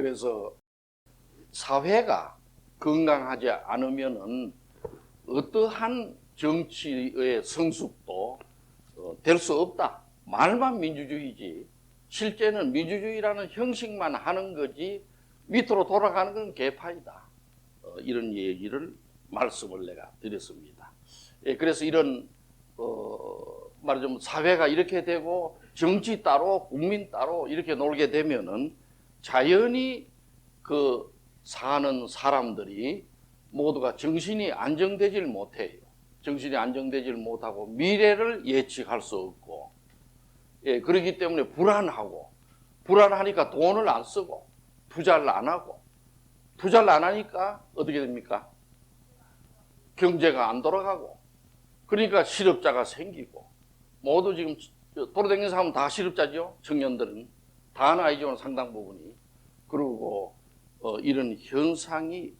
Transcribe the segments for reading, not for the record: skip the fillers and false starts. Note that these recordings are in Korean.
그래서 사회가 건강하지 않으면은 어떠한 정치의 성숙도 될 수 없다. 말만 민주주의지 실제는 민주주의라는 형식만 하는 거지 밑으로 돌아가는 건 개파이다. 이런 얘기를 말씀을 내가 드렸습니다. 예, 그래서 이런 말하자면 사회가 이렇게 되고 정치 따로 국민 따로 이렇게 놀게 되면은 자연히 그 사는 사람들이 모두가 정신이 안정되질 못해요. 정신이 안정되질 못하고 미래를 예측할 수 없고, 예, 그렇기 때문에 불안하니까 돈을 안 쓰고 투자를 안 하고, 투자를 안 하니까 어떻게 됩니까? 경제가 안 돌아가고, 그러니까 실업자가 생기고, 모두 지금 돌아다니는 사람은 다 실업자죠. 청년들은 다는 아니지만 상당 부분이. 그리고 이런 현상이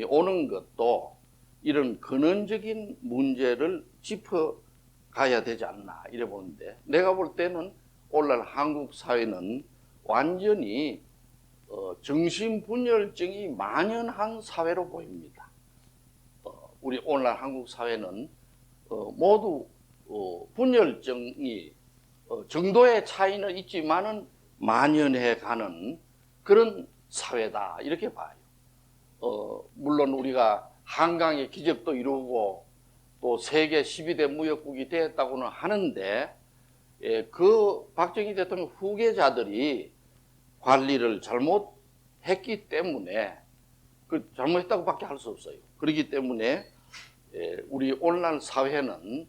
오는 것도 이런 근원적인 문제를 짚어가야 되지 않나 이래 보는데, 내가 볼 때는 오늘날 한국 사회는 완전히 정신분열증이 만연한 사회로 보입니다. 우리 오늘날 한국 사회는 모두 분열증이 정도의 차이는 있지만은 만연해가는 그런 사회다 이렇게 봐요. 물론 우리가 한강의 기적도 이루고 또 세계 12대 무역국이 되었다고는 하는데, 그 박정희 대통령 후계자들이 관리를 잘못했기 때문에, 그 잘못했다고밖에 할 수 없어요. 그렇기 때문에 우리 오늘날 사회는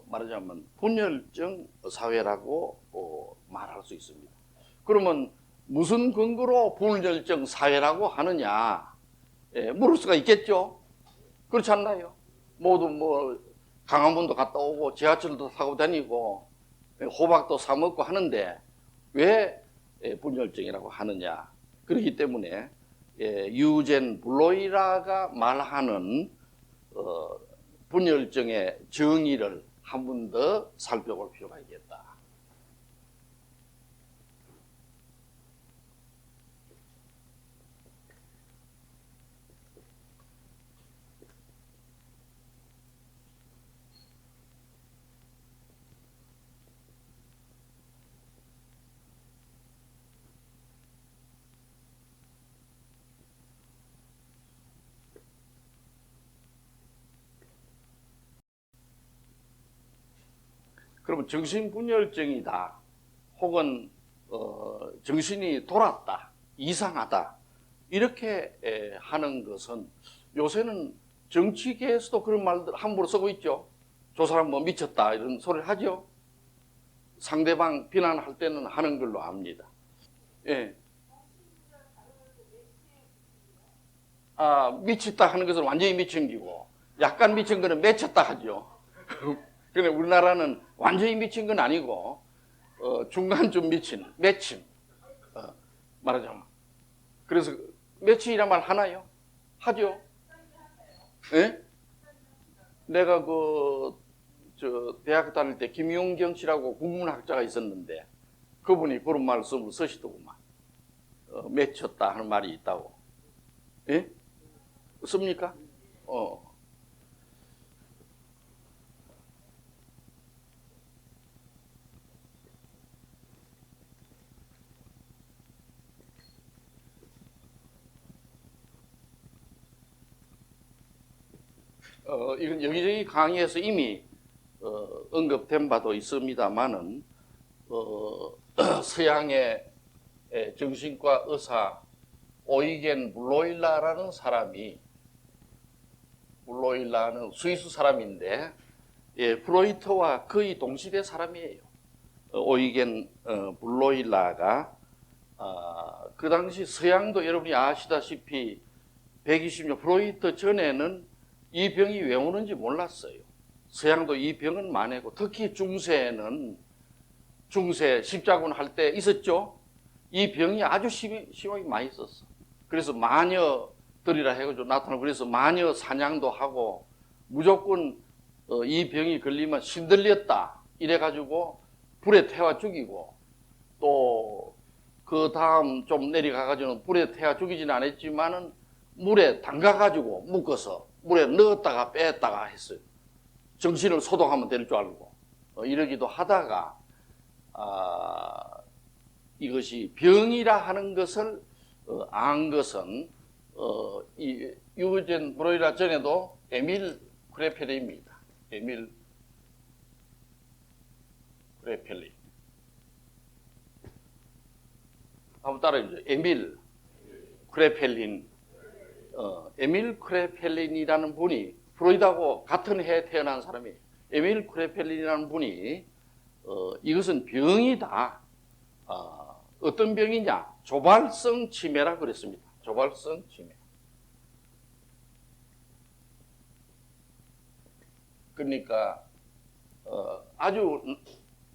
말하자면 분열증 사회라고 말할 수 있습니다. 그러면 무슨 근거로 분열증 사회라고 하느냐 물을 수가 있겠죠. 그렇지 않나요? 모두 뭐 강화문도 갔다 오고 지하철도 타고 다니고 호박도 사 먹고 하는데 왜 분열증이라고 하느냐. 그렇기 때문에 유젠 블로이라가 말하는 분열증의 정의를 한 번 더 살펴볼 필요가 있겠다. 그러면 정신분열증이다, 혹은 정신이 돌았다, 이상하다 이렇게 하는 것은 요새는 정치계에서도 그런 말들 함부로 쓰고 있죠. 저 사람 뭐 미쳤다 이런 소리를 하죠. 상대방 비난할 때는 하는 걸로 압니다. 예. 미쳤다 하는 것은 완전히 미친 기고, 약간 미친 거는 맺혔다 하죠. 근데 우리나라는 완전히 미친 건 아니고 중간쯤 미친, 맺힌 말하자면. 그래서 맺힌이란 말 하나요? 하죠. 예? 내가 대학 다닐 때 김용경 씨라고 국문학자가 있었는데 그분이 그런 말씀을 쓰시더구만. 맺혔다 하는 말이 있다고. 예? 씁니까? 이건 여기저기 강의에서 이미 언급된 바도 있습니다만은 서양의 정신과 의사 오이겐 블로일라라는 사람이, 블로일라는 스위스 사람인데 프로이트와 거의 동시대 사람이에요. 오이겐 블로일라가 그 당시 서양도 여러분이 아시다시피 120년 프로이트 전에는 이 병이 왜 오는지 몰랐어요. 서양도 이 병은 많았고, 특히 중세는 중세 십자군 할 때 있었죠. 이 병이 아주 심하게 많이 있었어. 그래서 마녀들이라 해가지고 나타나고, 그래서 마녀 사냥도 하고 무조건 이 병이 걸리면 신들렸다 이래가지고 불에 태워 죽이고, 또 그 다음 좀 내려가가지고는 불에 태워 죽이지는 않았지만은 물에 담가가지고 묶어서 물에 넣었다가 뺐다가 했어요. 정신을 소독하면 될 줄 알고 이러기도 하다가 이것이 병이라 하는 것을 안 것은 이 유전 브로일라 전에도 에밀 크레펠리입니다. 에밀 크레펠리. 한번 따라해주세요. 에밀 크레펠린. 에밀 크레펠린이라는 분이 프로이드하고 같은 해에 태어난 사람이에요. 에밀 크레펠린이라는 분이 이것은 병이다. 어떤 병이냐? 조발성 치매라 그랬습니다. 조발성 치매. 그러니까 아주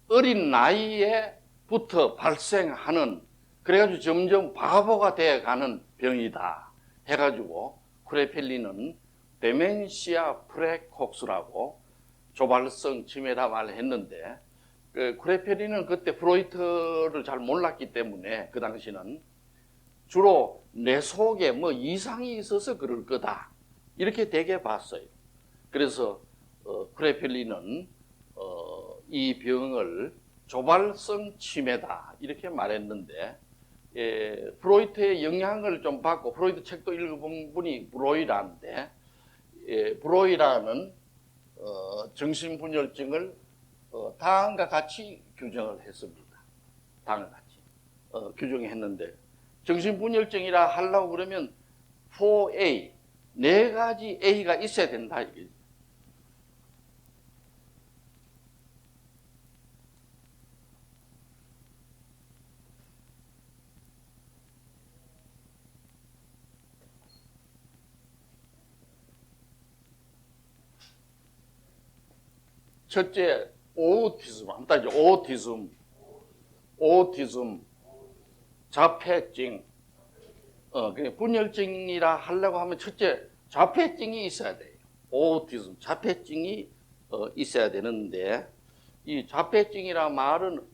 어린 나이에부터 발생하는, 그래가지고 점점 바보가 돼가는 병이다 해가지고 크레펠린은 데멘시아 프레콕스라고 조발성 치매라 말을 했는데, 크레펠린은 그때 프로이트를 잘 몰랐기 때문에 그 당시는 주로 내 속에 뭐 이상이 있어서 그럴 거다 이렇게 되게 봤어요. 그래서 크레펠린은 이 병을 조발성 치매다 이렇게 말했는데, 프로이트의 영향을 좀 받고 프로이트 책도 읽어본 분이 브로이라인데, 브로이라는 정신분열증을 다음과 같이 규정을 했습니다. 다음과 같이 규정했는데, 정신분열증이라 하려고 그러면 4A, 4가지 A가 있어야 된다. 첫째, 오티즘, 한번 따지죠. 오티즘, 자폐증. 분열증이라 하려고 하면 첫째, 자폐증이 있어야 돼요. 오티즘, 자폐증이 있어야 되는데, 이 자폐증이라 말은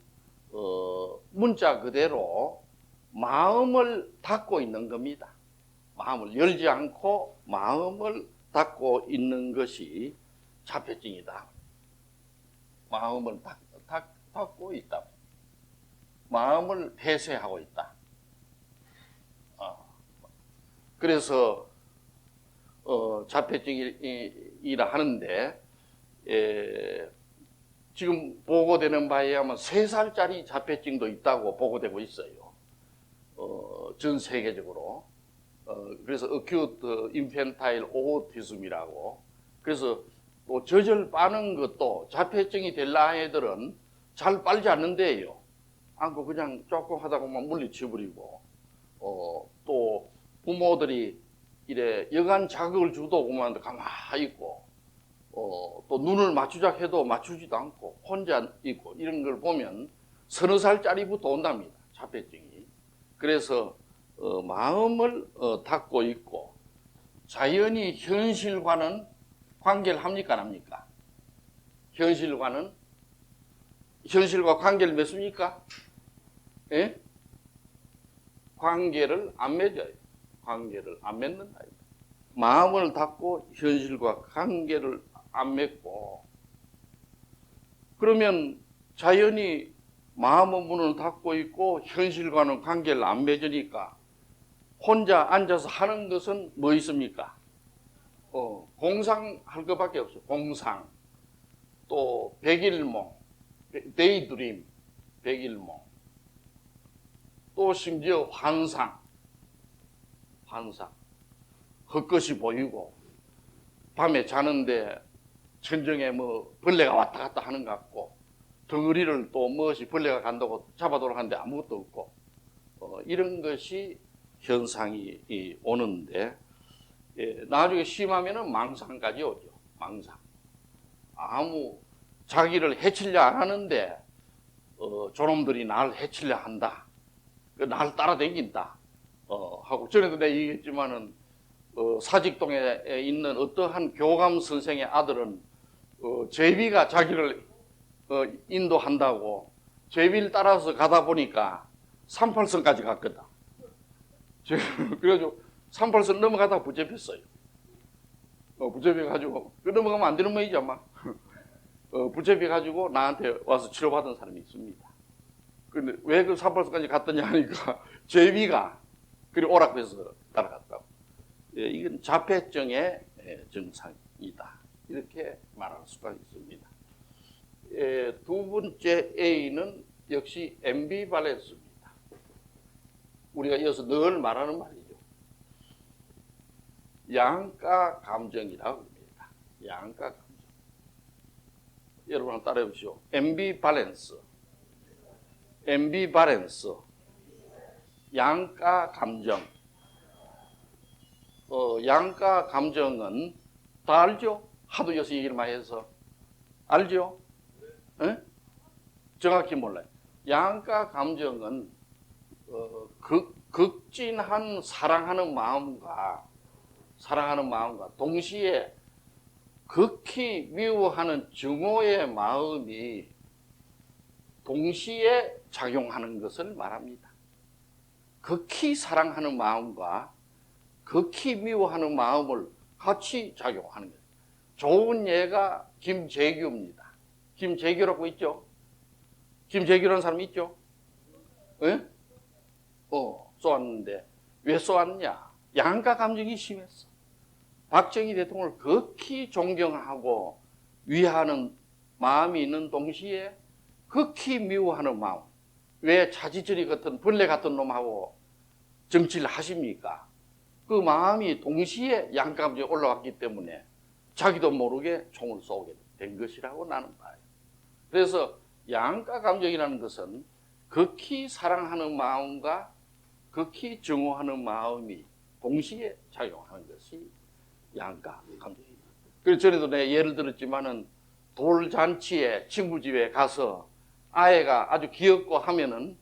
문자 그대로 마음을 닫고 있는 겁니다. 마음을 열지 않고 마음을 닫고 있는 것이 자폐증이다. 마음을 닫고 있다. 마음을 폐쇄하고 있다. 그래서 자폐증이라 하는데, 지금 보고되는 바에 의하면 3살짜리 자폐증도 있다고 보고되고 있어요. 전 세계적으로. 그래서 acute infantile autism이라고. 그래서 또 젖을 빠는 것도 자폐증이 될 아이들은 잘 빨지 않는데요. 안고 그냥 조금 하다가만 물리쳐버리고, 또 부모들이 이래 여간 자극을 주도 보면 가만히 있고, 또 눈을 맞추자 해도 맞추지도 않고 혼자 있고, 이런 걸 보면 30살짜리부터 온답니다. 자폐증이. 그래서 마음을 닫고 있고, 자연히 현실과는 관계를 합니까, 안 합니까? 현실과 관계를 맺습니까? 예? 관계를 안 맺어요. 관계를 안 맺는다. 마음을 닫고 현실과 관계를 안 맺고, 그러면 자연히 마음의 문을 닫고 있고 현실과는 관계를 안 맺으니까 혼자 앉아서 하는 것은 뭐 있습니까? 공상할 것밖에 없어요. 공상. 또 백일몽, 데이드림, 백일몽. 또 심지어 환상. 헛것이 보이고, 밤에 자는데 천정에 뭐 벌레가 왔다 갔다 하는 것 같고, 덩어리를 또 무엇이 벌레가 간다고 잡아도록 하는데 아무것도 없고, 이런 것이 현상이 오는데, 나중에 심하면은 망상까지 오죠. 망상. 아무 자기를 해치려 안 하는데 저놈들이 나를 해치려 한다. 나를 따라다닌다. 하고, 전에도 내가 얘기했지만은 사직동에 있는 어떠한 교감 선생의 아들은 제비가 자기를 인도한다고 제비를 따라서 가다 보니까 38선까지 갔거든. 그래가지고 38선 넘어가다가 붙잡혔어요. 붙잡혀가지고 넘어가면 안 되는 모양이지 아마. 붙잡혀가지고 나한테 와서 치료받은 사람이 있습니다. 근데 왜 그 38선까지 갔더냐 하니까 제비가 그리 오락해서 따라갔다고. 예, 이건 자폐증의 증상이다. 이렇게 말할 수가 있습니다. 예, 두 번째 A는 역시 앰비발렌스입니다. 우리가 이어서 늘 말하는 말이죠. 양가 감정이라고 합니다. 양가 감정. 여러분 한번 따라해 보시오. 앰비발렌스. 앰비발렌스. 양가 감정. 양가 감정은 다 알죠? 하도 여기서 얘기를 많이 해서. 알죠? 에? 정확히 몰라요. 양가 감정은 극진한 사랑하는 마음과 동시에 극히 미워하는 증오의 마음이 동시에 작용하는 것을 말합니다. 극히 사랑하는 마음과 극히 미워하는 마음을 같이 작용하는 거예요. 좋은 예가 김재규입니다. 김재규라고 있죠? 김재규라는 사람 있죠? 예? 쏘았는데 왜 쏘았냐? 양가 감정이 심했어. 박정희 대통령을 극히 존경하고 위하는 마음이 있는 동시에 극히 미워하는 마음. 왜 차지철이 같은 벌레 같은 놈하고 정치를 하십니까? 그 마음이 동시에 양가 감정이 올라왔기 때문에 자기도 모르게 총을 쏘게 된 것이라고 나는 봐요. 그래서 양가 감정이라는 것은 극히 사랑하는 마음과 극히 증오하는 마음이 동시에 작용하는 것이 양가 감정입니다. 그래서 전에도 내가 예를 들었지만은 돌잔치에 친구 집에 가서 아이가 아주 귀엽고 하면은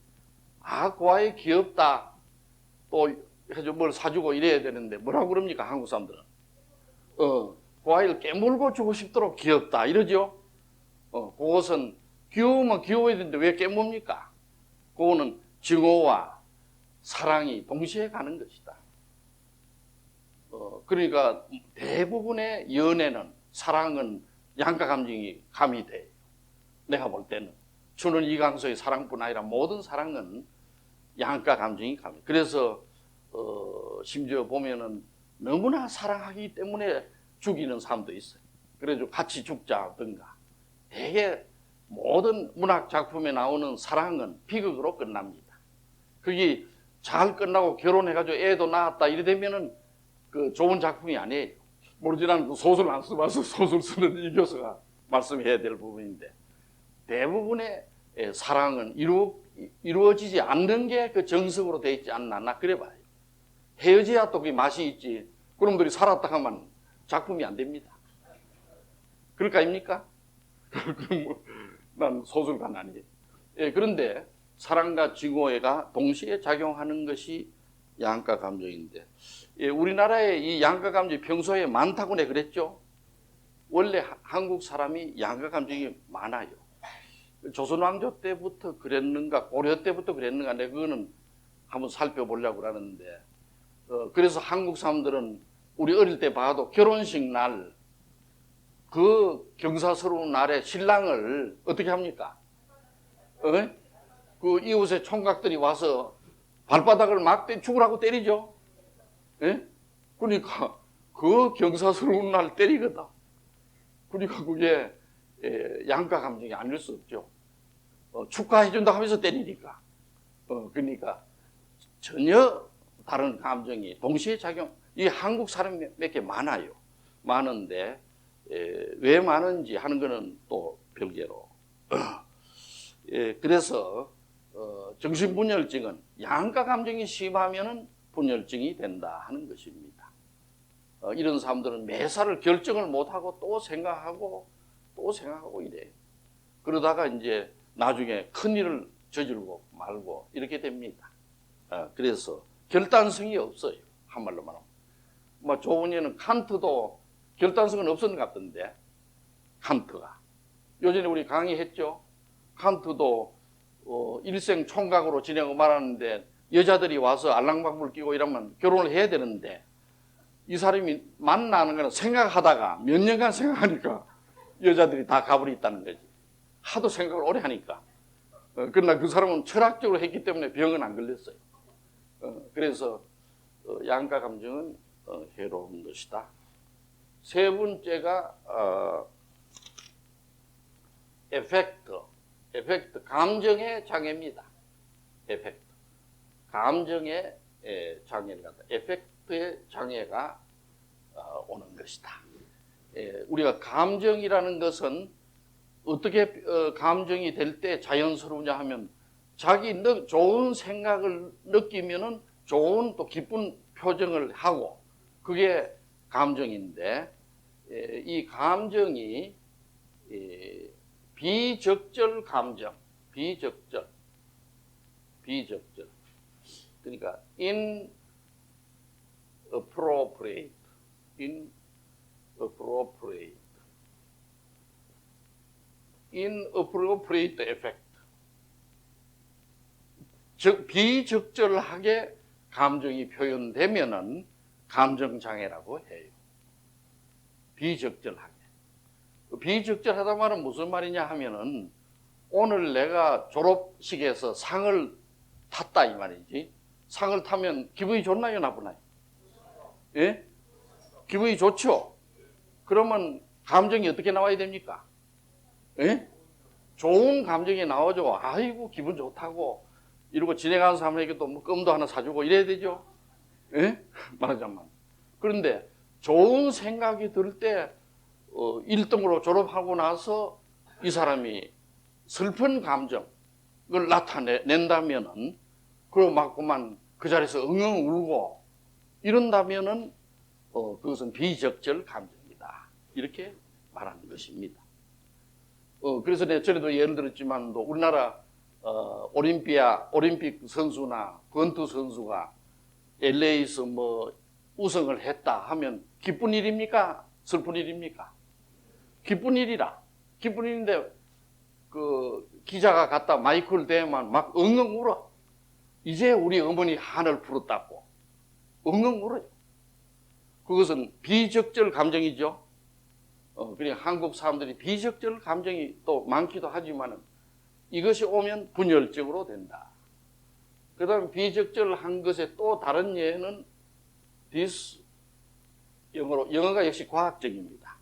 그 아이 귀엽다 또 해서 뭘 사주고 이래야 되는데 뭐라고 그럽니까 한국 사람들은? 그 아이를 깨물고 주고 싶도록 귀엽다 이러죠. 그것은 귀여우면 귀여워야 되는데 왜 깨뭅니까? 그거는 증오와 사랑이 동시에 가는 것이다. 그러니까 대부분의 연애는 사랑은 양가 감정이 가미돼요. 내가 볼 때는 춘원 이강서의 사랑뿐 아니라 모든 사랑은 양가 감정이 가미. 그래서 심지어 보면은 너무나 사랑하기 때문에 죽이는 사람도 있어요. 그래서 같이 죽자든가. 되게 모든 문학 작품에 나오는 사랑은 비극으로 끝납니다. 그게 잘 끝나고 결혼해가지고 애도 낳았다 이래 되면은 그 좋은 작품이 아니에요. 모르지 않은 소설 안 써봐서 소설 쓰는 이 교수가 말씀해야 될 부분인데 대부분의 사랑은 이루어지지 않는 게 그 정석으로 되어 있지 않나 나 그래 봐요. 헤어져야 또 그 맛이 있지. 그놈들이 살았다 하면 작품이 안 됩니다. 그럴 거 아닙니까? 난 소설가는 아니에요. 그런데 사랑과 증오가 동시에 작용하는 것이 양가 감정인데 우리나라에 이 양가 감정이 평소에 많다고 내가 그랬죠. 원래 한국 사람이 양가 감정이 많아요. 조선 왕조 때부터 그랬는가 고려 때부터 그랬는가 내가 그거는 한번 살펴보려고 그러는데 그래서 한국 사람들은 우리 어릴 때 봐도 결혼식 날 그 경사스러운 날에 신랑을 어떻게 합니까? 그 이웃의 총각들이 와서 발바닥을 막 죽으라고 때리죠. 그러니까 그 경사스러운 날 때리거든. 그러니까 그게 양가 감정이 아닐 수 없죠. 축하해준다 하면서 때리니까. 그러니까 전혀 다른 감정이 동시에 작용. 이 한국 사람이 몇 개 많아요. 많은데 왜 많은지 하는 거는 또 별개로. 그래서 정신분열증은 양가 감정이 심하면은 분열증이 된다 하는 것입니다. 이런 사람들은 매사를 결정을 못하고 또 생각하고 이래요. 그러다가 이제 나중에 큰일을 저지르고 말고 이렇게 됩니다. 그래서 결단성이 없어요. 한말로 말하면. 뭐 좋은 예는 칸트도 결단성은 없었는 것 같던데 칸트가. 요전에 우리 강의했죠. 칸트도 일생 총각으로 지내고 말았는데 여자들이 와서 알랑방구를 끼고 이러면 결혼을 해야 되는데 이 사람이 만나는 거는 생각하다가 몇 년간 생각하니까 여자들이 다 가버리 있다는 거지. 하도 생각을 오래 하니까. 그러나 그 사람은 철학적으로 했기 때문에 병은 안 걸렸어요. 그래서 양가 감정은 해로운 것이다. 세 번째가 에펙트, 감정의 장애입니다. 에펙트, 감정의 장애를 갖다 에펙트의 장애가 오는 것이다. 우리가 감정이라는 것은 어떻게 감정이 될 때 자연스러우냐 하면 자기 좋은 생각을 느끼면은 좋은 또 기쁜 표정을 하고 그게 감정인데 이 감정이 비적절 감정, 비적절 그러니까 inappropriate effect 즉 비적절하게 감정이 표현되면은 감정장애라고 해요. 비적절하게. 비적절하다 말은 무슨 말이냐 하면은 오늘 내가 졸업식에서 상을 탔다 이 말이지. 상을 타면 기분이 좋나요, 나쁘나요? 예? 기분이 좋죠? 그러면 감정이 어떻게 나와야 됩니까? 예? 좋은 감정이 나오죠. 아이고, 기분 좋다고. 이러고 지나가는 사람에게 또 뭐 껌도 하나 사주고 이래야 되죠. 예? 말하자면. 그런데 좋은 생각이 들 때 1등으로 졸업하고 나서 이 사람이 슬픈 감정을 나타낸다면은 그리고 막 그만 그 자리에서 엉엉 울고 이런다면은 그것은 비적절 감정이다. 이렇게 말하는 것입니다. 그래서 내가 전에도 예를 들었지만 우리나라 올림픽 선수나 권투 선수가 LA에서 뭐 우승을 했다 하면 기쁜 일입니까? 슬픈 일입니까? 기쁜 일이라. 기쁜 일인데 그 기자가 갔다 마이크를 대면 막 엉엉 울어. 이제 우리 어머니 한을 풀었다고 엉엉 울어요. 그것은 비적절 감정이죠. 그냥 한국 사람들이 비적절 감정이 또 많기도 하지만은 이것이 오면 분열적으로 된다. 그 다음에 비적절한 것의 또 다른 예는 영어가 역시 과학적입니다.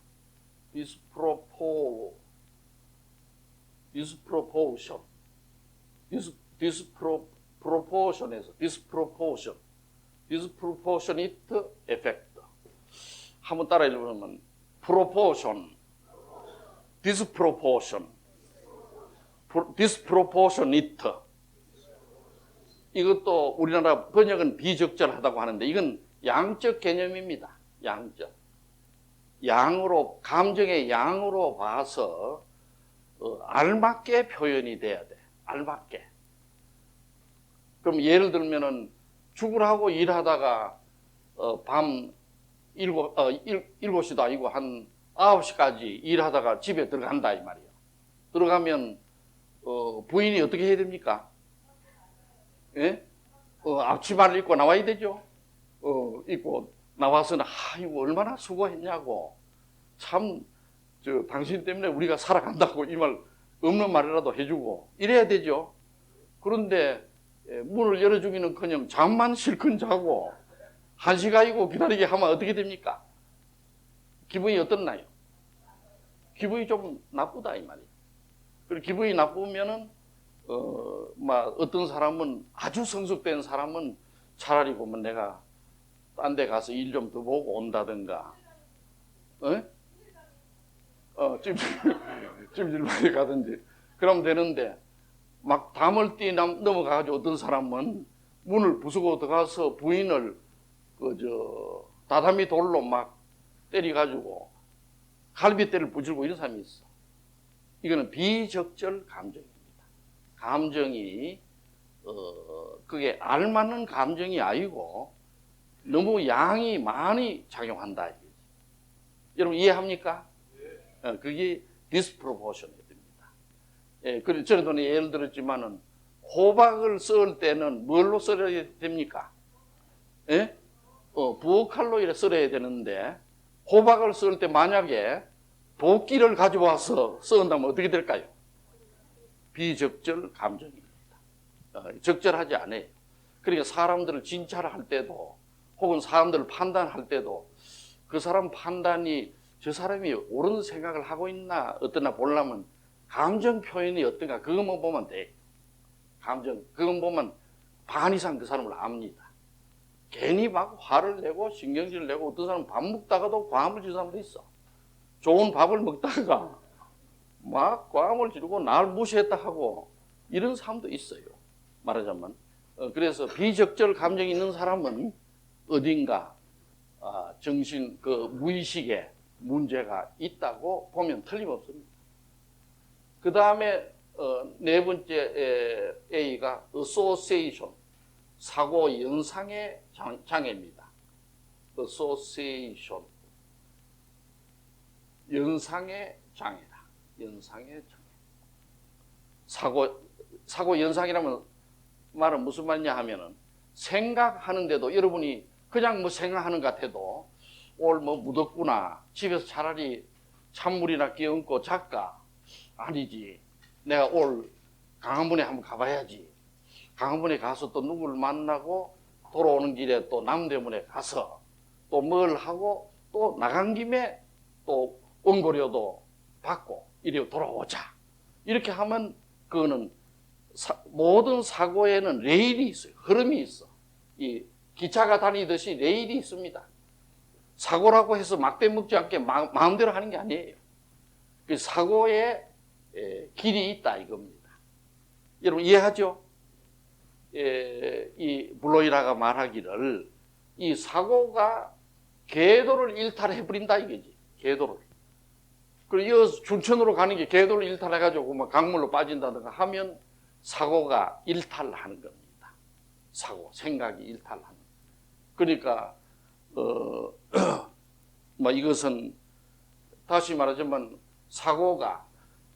disproportionate effect. 한번 따라 읽어보면 proportion, disproportionate. 이것도 우리나라 번역은 비적절하다고 하는데 이건 양적 개념입니다. 양적. 양으로, 감정의 양으로 봐서 알맞게 표현이 돼야 돼. 알맞게. 그럼 예를 들면은 죽으라고 일하다가 밤 7시도 아니고 한 9시까지 일하다가 집에 들어간다 이 말이에요. 들어가면 부인이 어떻게 해야 됩니까? 예? 앞치마를 입고 나와야 되죠. 입고 나와서는 이거 얼마나 수고했냐고. 참 당신 때문에 우리가 살아간다고 이 말 없는 말이라도 해주고 이래야 되죠. 그런데 문을 열어주기는커녕 잠만 실컷 자고 1시간이고 기다리게 하면 어떻게 됩니까? 기분이 어떻나요? 기분이 좀 나쁘다 이 말이에요. 그리고 기분이 나쁘면은 어떤 사람은 아주 성숙된 사람은 차라리 보면 내가 딴 데 가서 일 좀 더 보고 온다든가, 찜질방에 가든지 그러면 되는데 막 담을 띠 넘어가가지고 어떤 사람은 문을 부수고 들어가서 부인을 다다미 돌로 막 때려가지고 갈비뼈를 부질고 이런 사람이 있어. 이거는 비적절 감정입니다. 감정이 그게 알맞는 감정이 아니고 너무 양이 많이 작용한다. 여러분 이해합니까? 그게 disproportionate입니다. 그래서 전에도 예를 들었지만은 호박을 썰 때는 뭘로 썰어야 됩니까? 예? 부엌칼로 이렇게 썰어야 되는데 호박을 썰 때 만약에 도끼를 가져와서 썰는다면 어떻게 될까요? 비적절 감정입니다. 적절하지 않아요. 그러니까 사람들을 진찰할 때도 혹은 사람들을 판단할 때도 그 사람 판단이 저 사람이 옳은 생각을 하고 있나 어떠나 보려면 감정 표현이 어떤가 그것만 보면 돼. 감정 그건 보면 반 이상 그 사람을 압니다. 괜히 막 화를 내고 신경질을 내고 어떤 사람은 밥 먹다가도 과음을 지는 사람도 있어. 좋은 밥을 먹다가 막 과음을 지르고 날 무시했다 하고 이런 사람도 있어요. 말하자면 그래서 비적절 감정이 있는 사람은 어딘가 정신 그 무의식에 문제가 있다고 보면 틀림없습니다. 그 다음에 네 번째 A가 association 사고 연상의 장애입니다. association 연상의 장애다. 연상의 장애. 사고 연상이라면 말은 무슨 말이냐 하면은 생각하는데도 여러분이 그냥 뭐 생각하는 것 같아도 오늘 뭐 묻었구나. 집에서 차라리 찬물이나 끼얹고 잘까? 아니지. 내가 오늘 강화문에 한번 가봐야지. 강화문에 가서 또 누구를 만나고 돌아오는 길에 또 남대문에 가서 또 뭘 하고 또 나간 김에 또 원고료도 받고 이래 돌아오자. 이렇게 하면 그거는 모든 사고에는 레일이 있어요. 흐름이 있어. 이 기차가 다니듯이 레일이 있습니다. 사고라고 해서 막대 먹지 않게 마음대로 하는 게 아니에요. 그 사고에 길이 있다 이겁니다. 여러분 이해하죠? 이 블로이라가 말하기를 이 사고가 궤도를 일탈해버린다 이거지. 궤도를. 그리고 춘천으로 가는 게 궤도를 일탈해가지고 막 강물로 빠진다든가 하면 사고가 일탈하는 겁니다. 사고, 생각이 일탈하는. 그러니까 뭐 이것은 다시 말하자면 사고가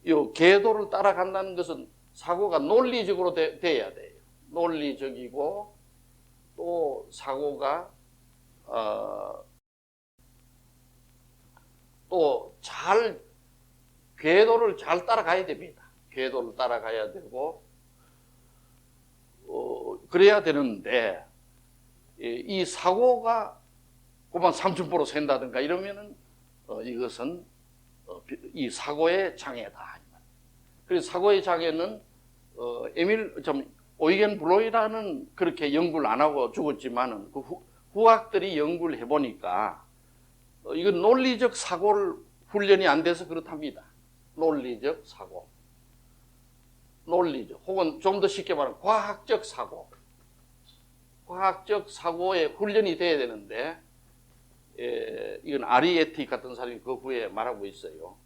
이 궤도를 따라간다는 것은 사고가 논리적으로 돼야 돼요. 논리적이고 또 사고가 또 잘 궤도를 잘 따라가야 됩니다. 궤도를 따라가야 되고 그래야 되는데 이 사고가 그만 삼천포로 샌다든가 이러면은 이것은 이 사고의 장애다. 그래서 사고의 장애는 오이겐 블로이라는 그렇게 연구를 안 하고 죽었지만은 그 후학들이 연구를 해보니까 이건 논리적 사고를 훈련이 안 돼서 그렇답니다. 논리적 사고. 논리적 혹은 좀 더 쉽게 말하면 과학적 사고. 과학적 사고에 훈련이 돼야 되는데 이건 아리에티 같은 사람이 그 후에 말하고 있어요.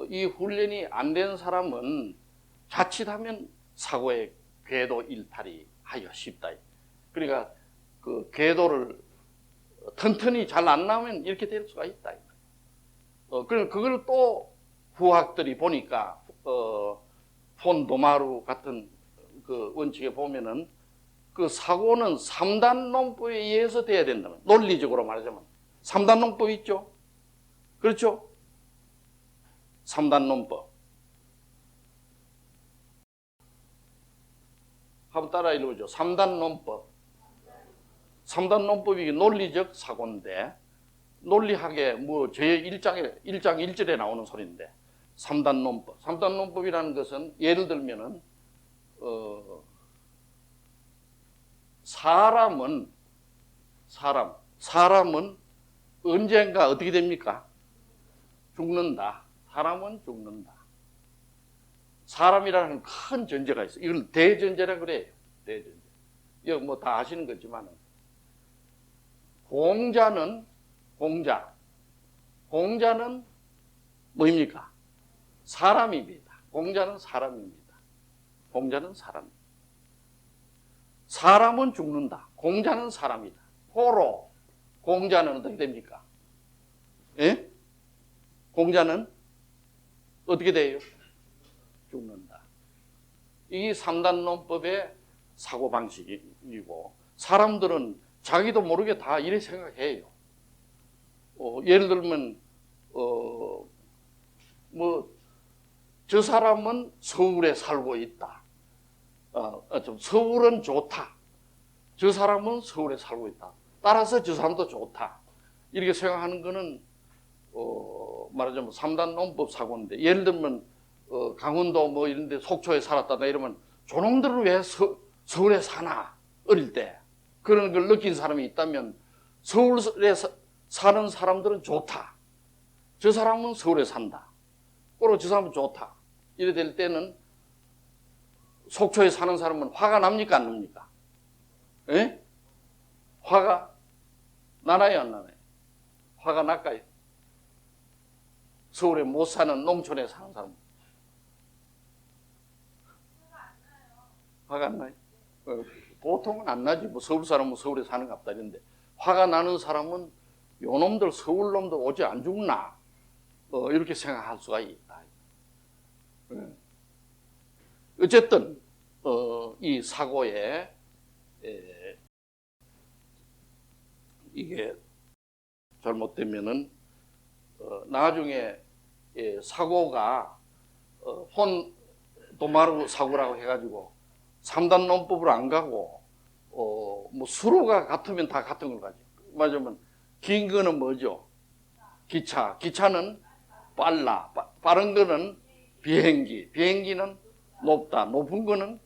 이 훈련이 안 된 사람은 자칫하면 사고의 궤도 일탈이 하기가 쉽다. 그러니까 그 궤도를 튼튼히 잘 안 나오면 이렇게 될 수가 있다. 그걸 또 후학들이 보니까 폰 도마루 같은 그 원칙에 보면은 그 사고는 3단 논법에 의해서 돼야 된다면 논리적으로 말하자면 3단 논법 있죠? 그렇죠? 3단 논법. 한번 따라 읽어보죠. 3단 논법. 3단 논법이 논리적 사고인데 논리학에 뭐 제 1장 1절에 나오는 소리인데 3단 논법. 3단 논법이라는 것은 예를 들면은 사람은 언젠가 어떻게 됩니까? 죽는다. 사람은 죽는다. 사람이라는 큰 전제가 있어요. 이걸 대전제라 그래요. 대전제. 이거 뭐 다 아시는 거지만은 공자는 뭐입니까? 사람입니다. 공자는 사람입니다. 공자는 사람입니다. 사람은 죽는다. 공자는 사람이다. 호로 공자는 어떻게 됩니까? 예? 공자는 어떻게 돼요? 죽는다. 이게 3단 논법의 사고방식이고, 사람들은 자기도 모르게 다 이래 생각해요. 예를 들면 저 사람은 서울에 살고 있다. 좀 서울은 좋다. 저 사람은 서울에 살고 있다. 따라서 저 사람도 좋다. 이렇게 생각하는 거는 말하자면 3단 논법 사고인데, 예를 들면 강원도 뭐 이런 데 속초에 살았다 이러면 저놈들은 왜 서울에 사나? 어릴 때 그런 걸 느낀 사람이 있다면, 서울에 사는 사람들은 좋다. 저 사람은 서울에 산다. 그리고 저 사람은 좋다. 이래 될 때는 속초에 사는 사람은 화가 납니까 안 납니까? 예? 화가 나나요 안 나나요? 화가 날까요? 서울에 못 사는 농촌에 사는 사람 화가 안 나요? 보통은 안 나지. 뭐 서울 사람은 서울에 사는 갑다 이런데, 화가 나는 사람은 요놈들 서울 놈들 오지 안 죽나? 이렇게 생각할 수가 있다. 어쨌든 이 사고에 이게 잘못되면은 나중에 사고가 혼 도마루 사고라고 해가지고 3단 논법으로 안 가고 뭐 수로가 같으면 다 같은 걸 가지. 맞으면 긴 거는 뭐죠? 기차. 기차는 빨라. 빠른 거는 비행기. 비행기는 높다. 높은 거는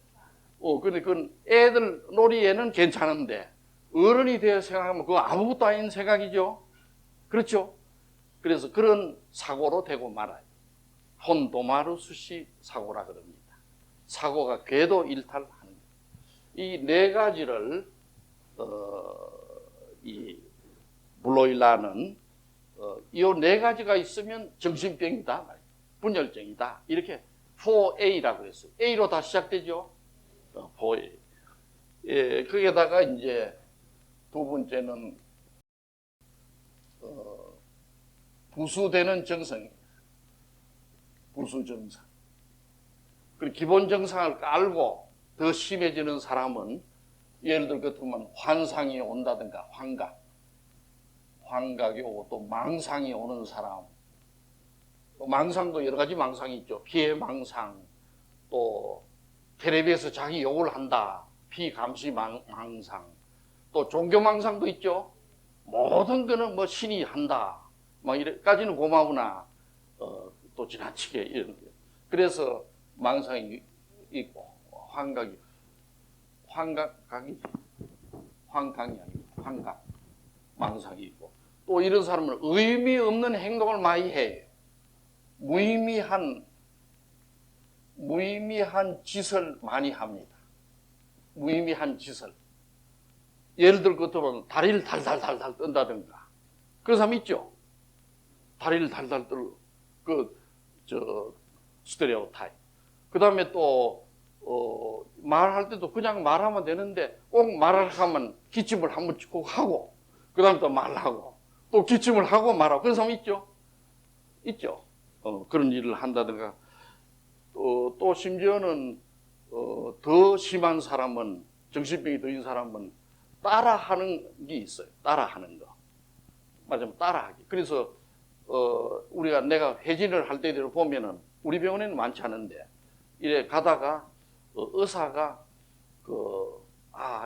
근데 그건 애들 놀이에는 괜찮은데 어른이 되어 생각하면 그거 아무것도 아닌 생각이죠. 그렇죠? 그래서 그런 사고로 되고 말아요. 혼도마루스시 사고라 그럽니다. 사고가 궤도 일탈하는 거예요. 이 네 가지를 이 블로일라는 이 네 가지가 있으면 정신병이다, 분열증이다, 이렇게 4A라고 했어요. A로 다 시작되죠. 4A. 예, 거기에다가 이제 두 번째는 부수되는 정성입니다. 부수 정상. 그리고 기본 정상을 깔고 더 심해지는 사람은, 예를 들어 같으면 환상이 온다든가 환각이 오고, 또 망상이 오는 사람. 또 망상도 여러 가지 망상이 있죠. 피해 망상, 또 텔레비에서 자기 욕을 한다, 피감시 망상, 또 종교 망상도 있죠. 모든 거는 뭐 신이 한다, 막 이래까지는 고마우나 또 지나치게 이런 게. 그래서 망상이 있고, 환각이 아니고 환각, 망상이 있고, 또 이런 사람은 의미 없는 행동을 많이 해요. 무의미한 짓을 많이 합니다. 무의미한 짓을. 예를 들어 그것도 다리를 달달달달 뜬다든가, 그런 사람 있죠. 다리를 달달 떨고, 스테레오타입. 그 다음에 또 말할 때도 그냥 말하면 되는데 꼭 말하려고 하면 기침을 한번 꼭 하고, 그 다음에 또 말하고, 또 기침을 하고 말하고, 그런 사람 있죠. 그런 일을 한다든가. 또 심지어는 더 심한 사람은, 정신병이 더 있는 사람은 따라하는 게 있어요. 따라하는 거. 맞으면 따라하기. 그래서 내가 회진을 할 때를 보면은, 우리 병원에는 많지 않은데, 이래 가다가 의사가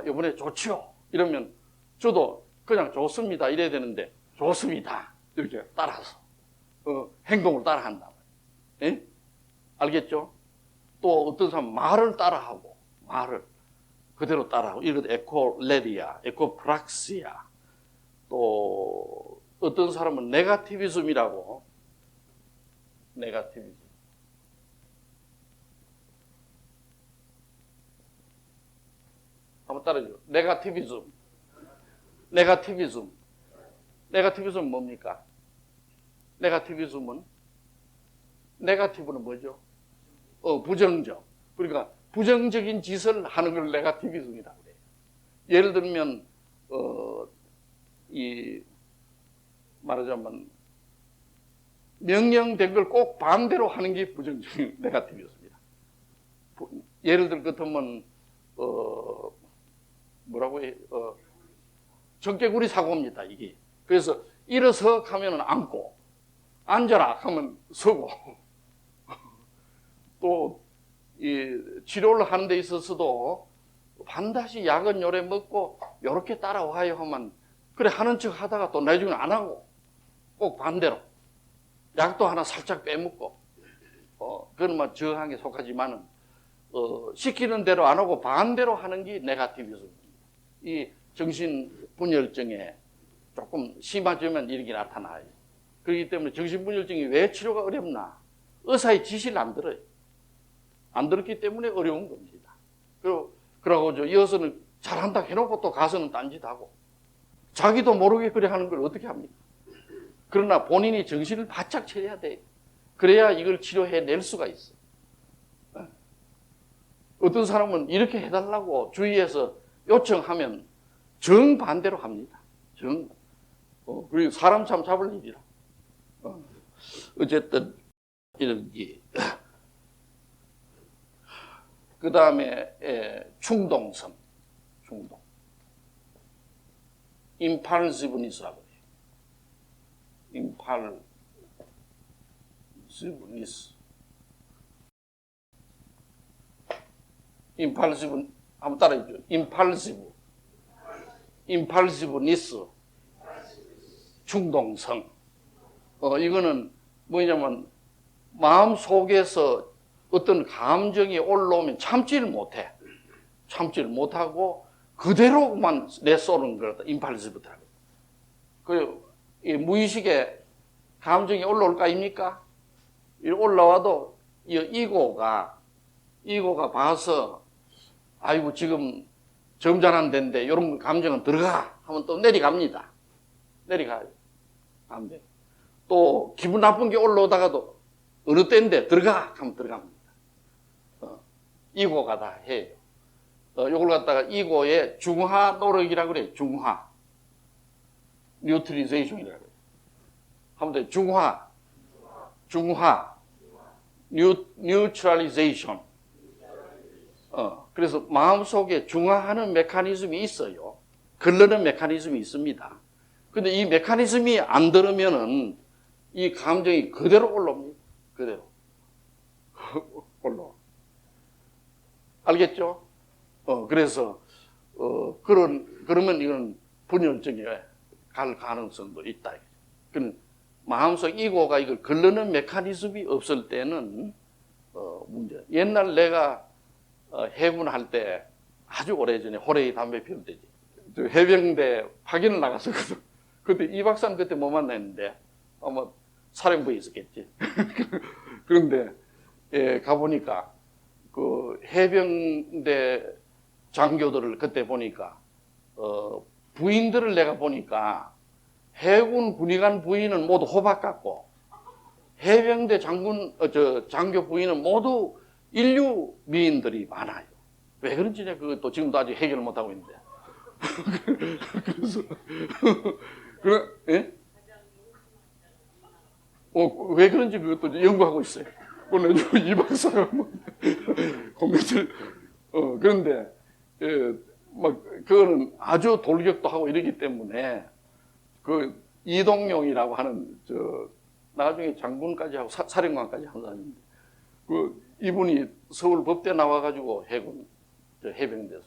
이번에 좋지요 이러면 저도 그냥 좋습니다 이래야 되는데, 좋습니다 이렇게 따라서 행동을 따라한다. 예? 알겠죠? 또 어떤 사람은 말을 따라하고, 말을 그대로 따라하고, 이것 에코레디아, 에코프락시아. 또 어떤 사람은 네가티비즘이라고. 네가티비즘. 한번 따라해줘. 네가티비즘 뭡니까? 네가티브는 뭐죠? 부정적. 그러니까 부정적인 짓을 하는 걸 네가티비즘이라고 그래요. 예를 들면 말하자면 명령된 걸 꼭 반대로 하는 게 부정적인 네가티비즘입니다. 예를 들 것 같으면 뭐라고 해? 적개구리 사고입니다, 이게. 그래서 일어서 하면은 앉고, 앉아라 하면 서고. 또 이 치료를 하는 데 있어서도 반드시 약은 요래 먹고 요렇게 따라와요 하면 그래 하는 척 하다가 또 나중에 안 하고 꼭 반대로 약도 하나 살짝 빼먹고 그건 뭐 저항에 속하지만은 시키는 대로 안 하고 반대로 하는 게 네거티비즘입니다. 이 정신분열증에 조금 심해지면 이렇게 나타나요. 그렇기 때문에 정신분열증이 왜 치료가 어렵나? 의사의 지시를 안 들어요. 안 들었기 때문에 어려운 겁니다. 그러고 이어서는 잘한다 해놓고 또 가서는 딴짓하고 자기도 모르게 그래 하는 걸 어떻게 합니까? 그러나 본인이 정신을 바짝 차려야 돼. 그래야 이걸 치료해낼 수가 있어. 어떤 사람은 이렇게 해달라고 주위에서 요청하면 정반대로 합니다. 그리고 사람 참 잡을 일이라. 어쨌든 이런 게. 그 다음에 충동성, 충동. impulsiveness라고 해요. impulsiveness. impulsive, 한번 따라해줘. impulsiveness. 충동성. 이거는 뭐냐면 마음 속에서 어떤 감정이 올라오면 참지를 못해. 참지를 못하고 그대로만 내쏘는 거다. 임팔시브라고. 이 무의식에 감정이 올라올 거 아닙니까? 올라와도 이고가 봐서 아이고 지금 점잖은 데인데 이런 감정은 들어가 하면 또 내려갑니다. 내려가요. 안 돼. 또 기분 나쁜 게 올라오다가도 어느 때인데 들어가 하면 들어갑니다. 이고가 다 해요. 이걸 갖다가 이고의 중화 노력이라고 그래요. 중화. 뉴트리제이션이라고 그래요. 한번 더 중화. 뉴트럴리제이션. 그래서 마음속에 중화하는 메커니즘이 있어요. 걸르는 메커니즘이 있습니다. 근데 이 메커니즘이 안 들으면은 이 감정이 그대로 올라옵니다. 그대로. 올라와. 알겠죠? 그래서, 그러면 이건 분열증에 갈 가능성도 있다. 그는 마음속 이고가 이걸 걸르는 메커니즘이 없을 때는, 문제. 옛날 내가 해군할 때 아주 오래전에 호래이 담배 피울 때지. 해병대 파견을 나갔었거든. 그때 이 박사는 그때 못 만났는데, 아마 사령부에 있었겠지. 그런데, 가보니까, 그 해병대 장교들을 그때 보니까 부인들을 내가 보니까 해군 군의관 부인은 모두 호박 같고 해병대 장교 부인은 모두 인류 미인들이 많아요. 왜 그런지 내가 그것도 지금도 아직 해결을 못 하고 있는데. 그래서 예? 왜 그런지 그것도 연구하고 있어요. 오늘 이 박사가 공개를 그런데 막 그거는 아주 돌격도 하고 이러기 때문에 그 이동용이라고 하는 나중에 장군까지 하고 사령관까지 한 사람인데 그 이분이 서울 법대 나와가지고 해군 해병대에서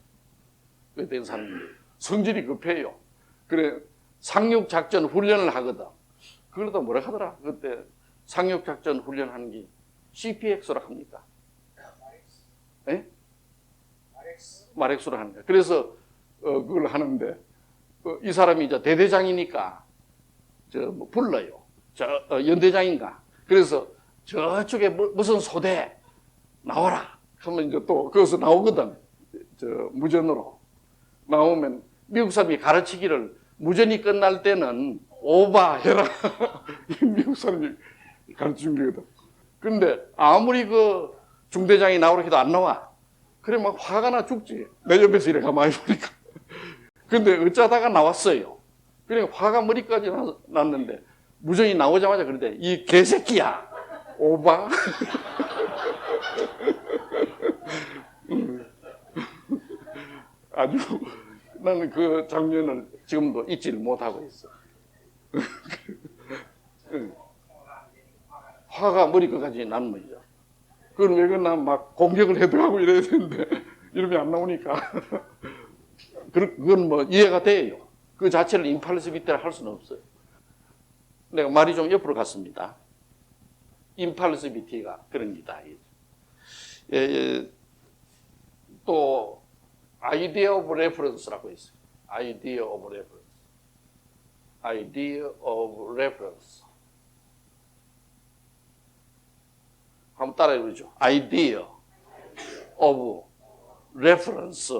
그때 사람인데 성질이 급해요. 그래 상륙작전 훈련을 하거든. 그러다 뭐라 하더라. 그때 상륙작전 훈련하는 게 CPX로 합니까? 예? 마렉스로 하는 거야. 그래서 그걸 하는데 이 사람이 이제 대대장이니까 뭐 불러요. 연대장인가. 그래서 저쪽에 무슨 소대 나와라. 하면 이제 또 거기서 나오거든. 무전으로 나오면 미국 사람이 가르치기를 무전이 끝날 때는 오바해라. 미국 사람이 가르치는 거거든. 근데 아무리 그 중대장이 나오라 해도 안 나와. 그래 막 화가 나 죽지. 내 옆에서 이래 가만히 보니까. 근데 어쩌다가 나왔어요. 그래 화가 머리까지 났는데 무전이 나오자마자 그러대. 이 개새끼야. 오바. 아주 나는 그 장면을 지금도 잊지를 못하고 있어. 화가 머리끝까지 난 거죠. 그건 왜 그러나 막 공격을 해들어가고 이래야 되는데 이름이 안 나오니까 그건 뭐 이해가 돼요. 그 자체를 임팔리스비티라 할 수는 없어요. 내가 말이 좀 옆으로 갔습니다. 임팔리스비티가 그럽니다. 또 idea of reference라고 있어요. idea of reference. idea of reference. 한번 따라해 보죠. idea of reference.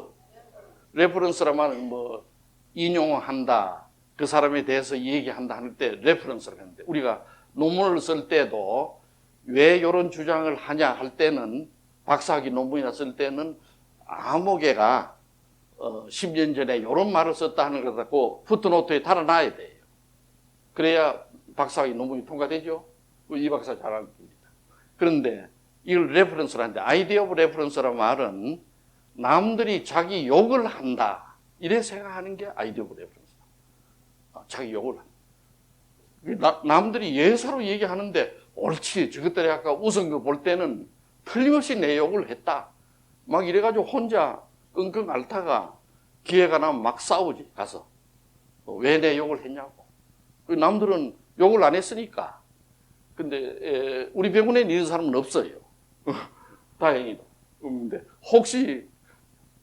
reference란 말은 뭐 인용한다. 그 사람에 대해서 얘기한다 할 때 reference라고 하는데 우리가 논문을 쓸 때도 왜 이런 주장을 하냐 할 때는 박사학위 논문이나 쓸 때는 아무개가 10년 전에 이런 말을 썼다 하는 걸 갖고 푸트노트에 달아놔야 돼요. 그래야 박사학위 논문이 통과되죠. 이 박사 잘 압니다. 그런데 이걸 레퍼런스를 하는데 아이디어 오브 레퍼런스라는 말은 남들이 자기 욕을 한다 이래 생각하는 게 아이디어 오브 레퍼런스다. 자기 욕을 한다. 남들이 예사로 얘기하는데 옳지 저것들이 아까 웃은 거 볼 때는 틀림없이 내 욕을 했다. 막 이래가지고 혼자 끙끙 앓다가 기회가 나면 막 싸우지 가서 왜 내 욕을 했냐고. 남들은 욕을 안 했으니까. 근데 우리 병원에 이런 사람은 없어요. 다행히도. 근데 혹시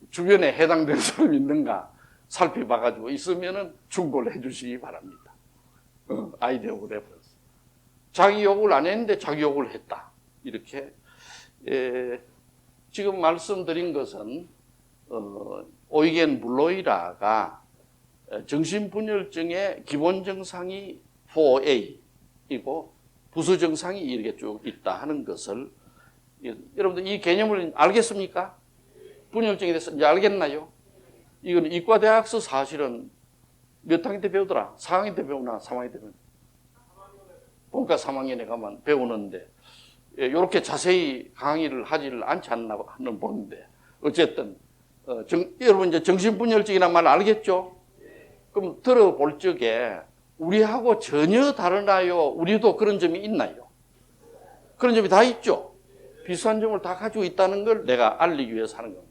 주변에 해당되는 사람이 있는가 살펴봐가지고 있으면은 충고를 해주시기 바랍니다. 아이디어 오브 레퍼런스. 자기 욕을 안 했는데 자기 욕을 했다. 이렇게 지금 말씀드린 것은 오이겐 블로이라가 정신분열증의 기본 증상이 4A이고 부수 증상이 이렇게 쭉 있다 하는 것을 여러분들 이 개념을 알겠습니까? 분열증에 대해서 이제 알겠나요? 이건 이과대학서 사실은 몇 학년 때 배우더라? 4학년 때 배우나 3학년 때 배우나? 본과 3학년에 가면 배우는데 이렇게 자세히 강의를 하지를 않지 않나 하는 보는데 어쨌든 여러분 이제 정신분열증이란 말 알겠죠? 그럼 들어볼 적에 우리하고 전혀 다르나요? 우리도 그런 점이 있나요? 그런 점이 다 있죠? 비슷한 점을 다 가지고 있다는 걸 내가 알리기 위해서 하는 겁니다.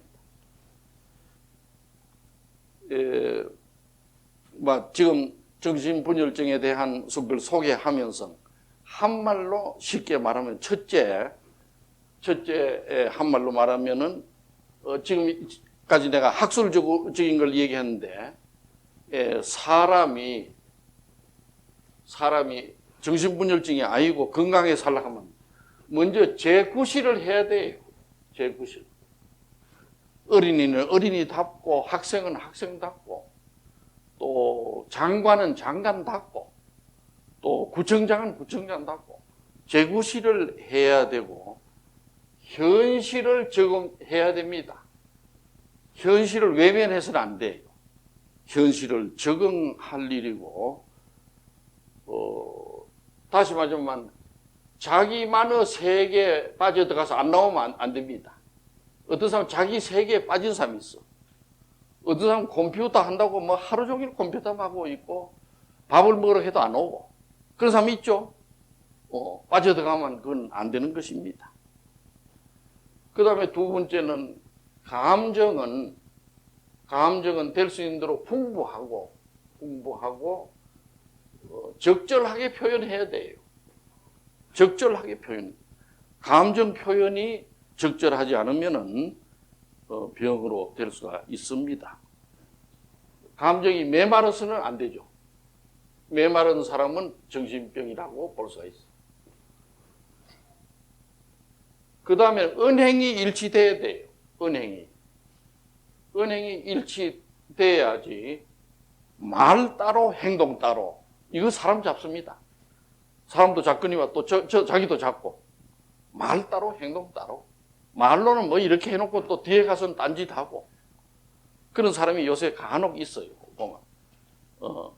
지금 정신분열증에 대한 걸 소개하면서 한말로 쉽게 말하면 첫째 한말로 말하면은 지금까지 내가 학술적인 걸 얘기했는데 사람이 정신분열증이 아니고 건강하게 살려고 하면 먼저 재구실을 해야 돼요. 재구실. 어린이는 어린이답고 학생은 학생답고 또 장관은 장관답고 또 구청장은 구청장답고 재구실을 해야 되고 현실을 적응해야 됩니다. 현실을 외면해서는 안 돼요. 현실을 적응할 일이고 다시 말하면 자기만의 세계에 빠져들어가서 안 나오면 안 됩니다. 어떤 사람은 자기 세계에 빠진 사람이 있어. 어떤 사람은 컴퓨터 한다고 뭐 하루 종일 컴퓨터만 하고 있고 밥을 먹으러 해도 안 오고 그런 사람이 있죠. 빠져들어가면 그건 안 되는 것입니다. 그 다음에 두 번째는 감정은 될 수 있는 대로 풍부하고 적절하게 표현해야 돼요. 적절하게 표현. 감정 표현이 적절하지 않으면은 병으로 될 수가 있습니다. 감정이 메마르서는 안 되죠. 메마른 사람은 정신병이라고 볼 수가 있어요. 그 다음에 은행이 일치돼야 돼요. 은행이 일치돼야지 말 따로 행동 따로 이거 사람 잡습니다. 사람도 잡거니와 또 자기도 잡고 말 따로 행동 따로 말로는 뭐 이렇게 해놓고 또 뒤에 가서는 딴짓하고 그런 사람이 요새 간혹 있어요. 보면.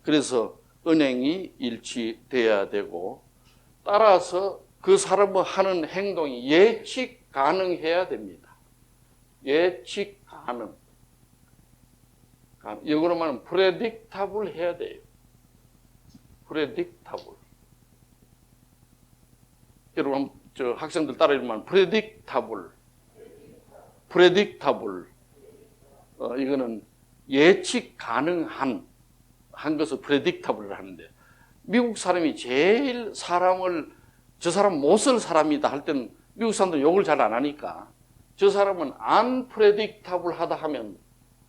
그래서 은행이 일치돼야 되고 따라서 그 사람이 하는 행동이 예측 가능해야 됩니다. 예측 가능. 영어로 말하면 predictable 해야 돼요. predictable. 여러분 저 학생들 따라 읽으면 predictable. predictable. 이거는 예측 가능한 한 것을 predictable을 하는데 미국 사람이 제일 사람을 저 사람 못 쓸 사람이다 할 때는 미국 사람들 욕을 잘 안 하니까 저 사람은 unpredictable 하다 하면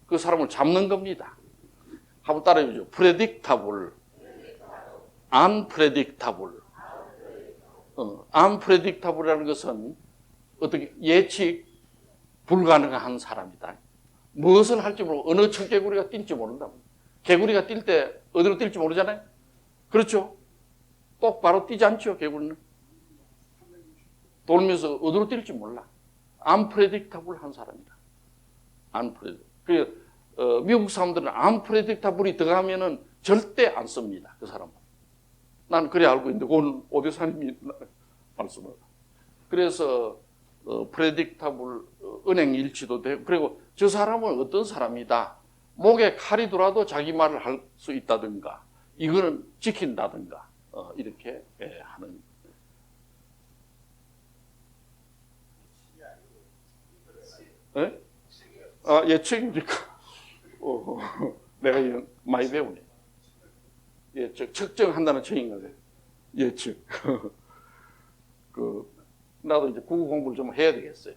그 사람을 잡는 겁니다. 한번 따라해보죠. predictable, unpredictable. unpredictable이라는 것은 어떻게 예측 불가능한 사람이다. 무엇을 할지 모르고 어느 청개구리가 뛸지 모른다. 개구리가 뛸 때 어디로 뛸지 모르잖아요. 그렇죠? 똑바로 뛰지 않죠. 개구리는 돌면서 어디로 뛸지 몰라. unpredictable 한 사람이다. unpredictable. 미국 사람들은 unpredictable이 들어가면은 절대 안 씁니다. 그 사람은. 난 그래 알고 있는데 오늘 오대사님이 말씀을. 그래서 predictable 은행 일치도 되고 그리고 저 사람은 어떤 사람이다. 목에 칼이 들어와도 자기 말을 할 수 있다든가 이거는 지킨다든가 이렇게 하는. 예? 예측입니까? 내가 많이 배우네. 예측, 측정한다는 책인가 봐요. 예측. 나도 이제 국어 공부를 좀 해야 되겠어요.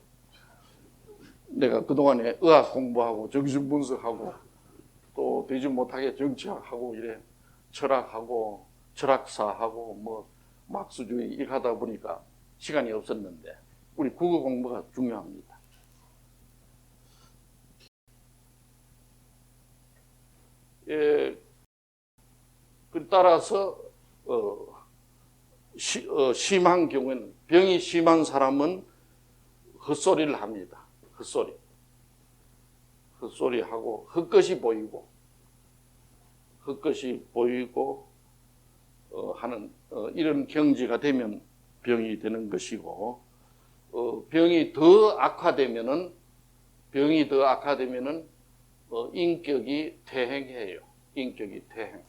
내가 그동안에 의학 공부하고 정신 분석하고 또 되지 못하게 정치학하고 이래 철학하고 철학사하고 뭐 막수주의 이렇게 하다 보니까 시간이 없었는데 우리 국어 공부가 중요합니다. 따라서 심한 경우에는 병이 심한 사람은 헛소리를 합니다. 헛소리하고 헛것이 보이고 하는 이런 경지가 되면 병이 되는 것이고 병이 더 악화되면은 인격이 퇴행해요. 인격이 퇴행.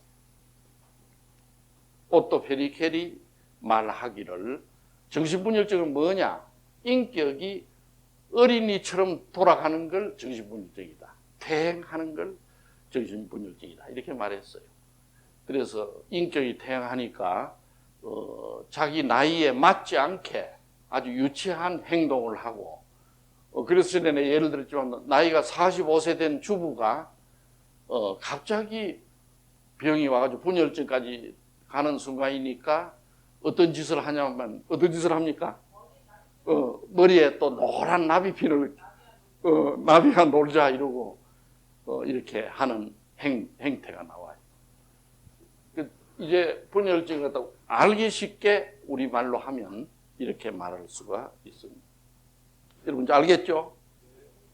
오토 페리켈이 말하기를 정신분열증은 뭐냐? 인격이 어린이처럼 돌아가는 걸 정신분열증이다. 퇴행하는 걸 정신분열증이다. 이렇게 말했어요. 그래서 인격이 퇴행하니까 자기 나이에 맞지 않게 아주 유치한 행동을 하고 그래서 전에 예를 들었지만 나이가 45세 된 주부가 갑자기 병이 와가지고 분열증까지 가는 순간이니까 어떤 짓을 하냐면 어떤 짓을 합니까? 머리에 또 노란 나비핀을 나비가 놀자 이러고 이렇게 하는 행태가 나와요. 이제 분열증을 갖다가 알기 쉽게 우리말로 하면 이렇게 말할 수가 있습니다. 여러분 이제 알겠죠?